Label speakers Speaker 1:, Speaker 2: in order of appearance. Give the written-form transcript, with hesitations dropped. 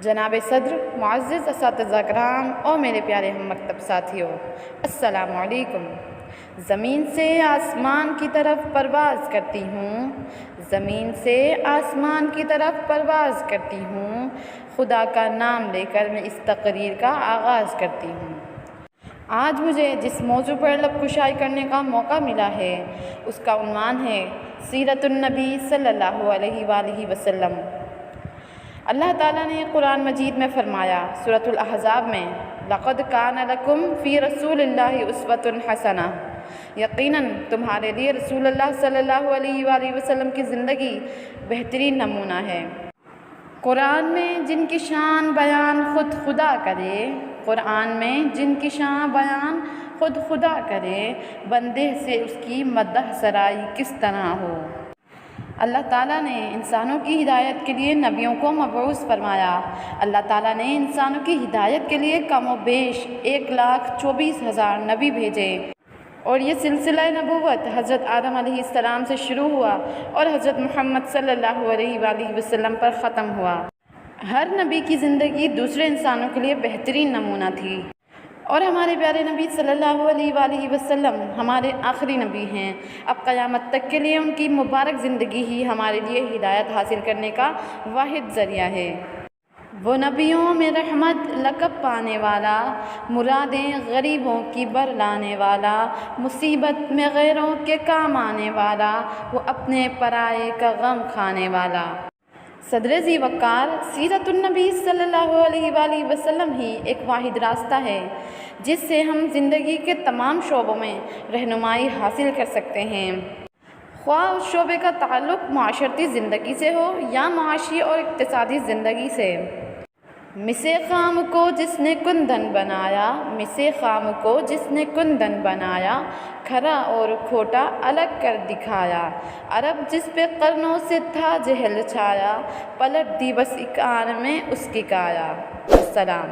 Speaker 1: جناب صدر، معزز اساتذہ کرام اور میرے پیارے ہم مکتب ساتھیوں، السلام علیکم۔ زمین سے آسمان کی طرف پرواز کرتی ہوں، زمین سے آسمان کی طرف پرواز کرتی ہوں، خدا کا نام لے کر میں اس تقریر کا آغاز کرتی ہوں۔ آج مجھے جس موضوع پر لب کشائی کرنے کا موقع ملا ہے اس کا عنوان ہے سیرت النبی صلی اللہ علیہ وآلہ وسلم۔ اللہ تعالیٰ نے قرآن مجید میں فرمایا سورۃ الاحزاب میں، لقد کان لکم فی رسول اللہ اسوۃ حسنہ، یقیناً تمہارے لیے رسول اللہ صلی اللہ علیہ وآلہ وسلم کی زندگی بہترین نمونہ ہے۔ قرآن میں جن کی شان بیان خود خدا کرے، قرآن میں جن کی شان بیان خود خدا کرے، بندے سے اس کی مدح سرائی کس طرح ہو۔ اللہ تعالیٰ نے انسانوں کی ہدایت کے لیے نبیوں کو مبعوث فرمایا۔ اللہ تعالیٰ نے انسانوں کی ہدایت کے لیے کم و بیش 1,24,000 نبی بھیجے، اور یہ سلسلہ نبوت حضرت آدم علیہ السلام سے شروع ہوا اور حضرت محمد صلی اللہ علیہ وآلہ وسلم پر ختم ہوا۔ ہر نبی کی زندگی دوسرے انسانوں کے لیے بہترین نمونہ تھی، اور ہمارے پیارے نبی صلی اللہ علیہ وآلہ وسلم ہمارے آخری نبی ہیں۔ اب قیامت تک کے لیے ان کی مبارک زندگی ہی ہمارے لیے ہدایت حاصل کرنے کا واحد ذریعہ ہے۔ وہ نبیوں میں رحمت لقب پانے والا، مرادیں غریبوں کی بر لانے والا، مصیبت میں غیروں کے کام آنے والا، وہ اپنے پرائے کا غم کھانے والا۔ صدر ذی وقار سیرت النبی صلی اللہ علیہ وآلہ وسلم ہی ایک واحد راستہ ہے جس سے ہم زندگی کے تمام شعبوں میں رہنمائی حاصل کر سکتے ہیں، خواہ اس شعبے کا تعلق معاشرتی زندگی سے ہو یا معاشی اور اقتصادی زندگی سے۔ مسے خام کو جس نے کندن بنایا، مسے خام کو جس نے کندن بنایا، کھرا اور کھوٹا الگ کر دکھایا، عرب جس پہ قرنوں سے تھا جہل چھایا، پلٹ دی بس ایک آن میں اس کی کایا۔ السلام۔